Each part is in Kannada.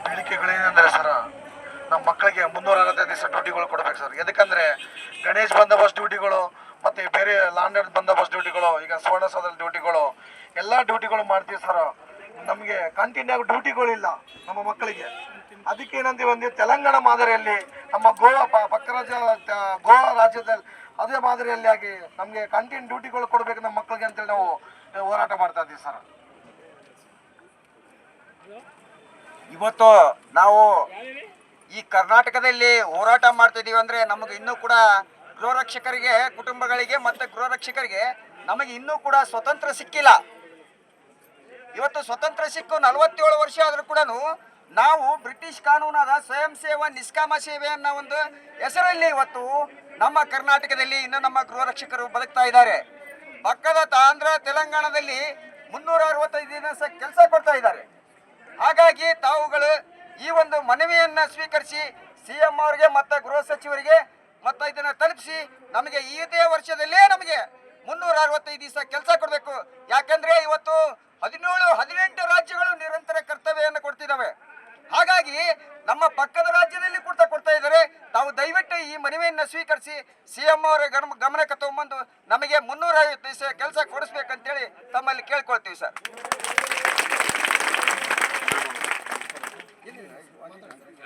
ಬೇಡಿಕೆಗಳೇನೆಂದರೆ ಸರ್, ನಮ್ಮ ಮಕ್ಕಳಿಗೆ 365 ದಿವಸ ಡ್ಯೂಟಿಗಳು ಕೊಡ್ಬೇಕು ಸರ್. ಎದಕ್ಕಂದ್ರೆ ಗಣೇಶ್ ಬಂದೋಬಸ್ತ್ ಡ್ಯೂಟಿಗಳು ಮತ್ತೆ ಬೇರೆ ಲಾಂಡ್ ಬಂದೋಬಸ್ತ್ ಡ್ಯೂಟಿಗಳು, ಈಗ ಸುವರ್ಣಸೌಧದ ಡ್ಯೂಟಿಗಳು, ಎಲ್ಲ ಡ್ಯೂಟಿಗಳು ಮಾಡ್ತೀವಿ ಸರ್. ನಮಗೆ ಕಂಟಿನ್ಯೂ ಆಗಿ ಡ್ಯೂಟಿಗಳಿಲ್ಲ ನಮ್ಮ ಮಕ್ಕಳಿಗೆ. ಅದಕ್ಕೆ ಏನಂತೀವಿ ಅಂದ್ರೆ ತೆಲಂಗಾಣ ಮಾದರಿಯಲ್ಲಿ ನಮ್ಮ ಗೋವಾ ಪಕ್ಕ ಗೋವಾ ರಾಜ್ಯದಲ್ಲಿ ಅದೇ ಮಾದರಿಯಲ್ಲಿ ಆಗಿ ನಮಗೆ ಕಂಟಿನ್ಯೂ ಡ್ಯೂಟಿಗಳು ಕೊಡಬೇಕು ನಮ್ಮ ಮಕ್ಕಳಿಗೆ ಅಂತೇಳಿ ನಾವು ಹೋರಾಟ ಮಾಡ್ತಾ ಇದ್ದೀವಿ ಸರ್. ಇವತ್ತು ನಾವು ಈ ಕರ್ನಾಟಕದಲ್ಲಿ ಹೋರಾಟ ಮಾಡ್ತಿದ್ದೀವಿ ಅಂದರೆ ನಮಗೆ ಇನ್ನೂ ಕೂಡ ಗೃಹರಕ್ಷಕರಿಗೆ ಕುಟುಂಬಗಳಿಗೆ ಮತ್ತು ಗೃಹರಕ್ಷಕರಿಗೆ ನಮಗೆ ಇನ್ನೂ ಕೂಡ ಸ್ವತಂತ್ರ ಸಿಕ್ಕಿಲ್ಲ. ಇವತ್ತು ಸ್ವತಂತ್ರ ಸಿಕ್ಕು 47 ವರ್ಷ ಆದರೂ ಕೂಡ ನಾವು ಬ್ರಿಟಿಷ್ ಕಾನೂನಾದ ಸ್ವಯಂ ಸೇವಾ ನಿಷ್ಕಾಮ ಸೇವೆ ಅನ್ನೋ ಒಂದು ಹೆಸರಲ್ಲಿ ಇವತ್ತು ನಮ್ಮ ಕರ್ನಾಟಕದಲ್ಲಿ ಇನ್ನು ನಮ್ಮ ಗೃಹರಕ್ಷಕರು ಬದುಕ್ತಾ ಇದ್ದಾರೆ. ಪಕ್ಕದ ಆಂಧ್ರ ತೆಲಂಗಾಣದಲ್ಲಿ 365 ದಿನ ಕೆಲಸ ಕೊಡ್ತಾ ಇದ್ದಾರೆ. ಹಾಗಾಗಿ ತಾವುಗಳು ಈ ಒಂದು ಮನವಿಯನ್ನು ಸ್ವೀಕರಿಸಿ CM ಅವರಿಗೆ ಮತ್ತು ಗೃಹ ಸಚಿವರಿಗೆ ಮತ್ತು ಇದನ್ನು ತಲುಪಿಸಿ ನಮಗೆ ಇದೇ ವರ್ಷದಲ್ಲೇ ನಮಗೆ 365 ದಿವಸ ಕೆಲಸ ಕೊಡಬೇಕು. ಯಾಕಂದರೆ ಇವತ್ತು 17-18 ರಾಜ್ಯಗಳು ನಿರಂತರ ಕರ್ತವ್ಯವನ್ನು ಕೊಡ್ತಿದ್ದಾವೆ. ಹಾಗಾಗಿ ನಮ್ಮ ಪಕ್ಕದ ರಾಜ್ಯದಲ್ಲಿ ಕೂಡ ಕೊಡ್ತಾ ಇದ್ದಾರೆ. ತಾವು ದಯವಿಟ್ಟು ಈ ಮನವಿಯನ್ನು ಸ್ವೀಕರಿಸಿ CM ಅವರ ಗಮನಕ್ಕೆ ತಗೊಂಬಂದು ನಮಗೆ 350 ದಿವಸ ಕೆಲಸ ಕೊಡಿಸ್ಬೇಕಂತೇಳಿ ತಮ್ಮಲ್ಲಿ ಕೇಳ್ಕೊಳ್ತೀವಿ ಸರ್.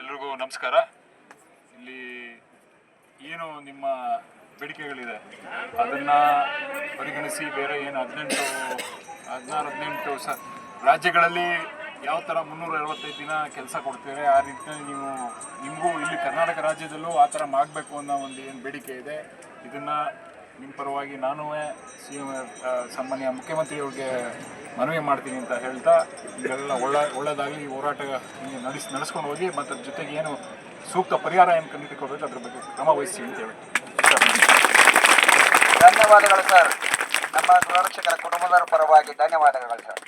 ಎಲ್ರಿಗೂ ನಮಸ್ಕಾರ. ಇಲ್ಲಿ ಏನು ನಿಮ್ಮ ಬೇಡಿಕೆಗಳಿದೆ ಅದನ್ನು ಪರಿಗಣಿಸಿ ಬೇರೆ ಏನು 16-18 ರಾಜ್ಯಗಳಲ್ಲಿ ಯಾವ ಥರ 365 ದಿನ ಕೆಲಸ ಕೊಡ್ತೇವೆ ಆ ರೀತಿಯಲ್ಲಿ ನಿಮಗೂ ಇಲ್ಲಿ ಕರ್ನಾಟಕ ರಾಜ್ಯದಲ್ಲೂ ಆ ಥರ ಮಾಡಬೇಕು ಅನ್ನೋ ಒಂದು ಏನು ಬೇಡಿಕೆ ಇದೆ. ಇದನ್ನು ನಿಮ್ಮ ಪರವಾಗಿ ನಾನು ಸಾಮಾನ್ಯ ಮುಖ್ಯಮಂತ್ರಿಯವ್ರಿಗೆ ಮನವಿ ಮಾಡ್ತೀನಿ ಅಂತ ಹೇಳ್ತಾ ಇದೆಲ್ಲ ಒಳ್ಳೆಯದಾಗಲಿ. ಈ ಹೋರಾಟ ನಡೆಸ್ಕೊಂಡು ಹೋಗಿ ಮತ್ತು ಅದ್ರ ಜೊತೆಗೆ ಏನು ಸೂಕ್ತ ಪರಿಹಾರ ಏನು ಕಂಡುಹಿಡಿಕೊಳ್ಬೇಕು ಅದ್ರ ಬಗ್ಗೆ ಕ್ರಮ ವಹಿಸಿ ಅಂತ ಹೇಳಿ. ಧನ್ಯವಾದಗಳು ಸರ್. ನಮ್ಮ ಗೃಹರಕ್ಷಕರ ಕುಟುಂಬದವರ ಪರವಾಗಿ ಧನ್ಯವಾದಗಳು ಸರ್.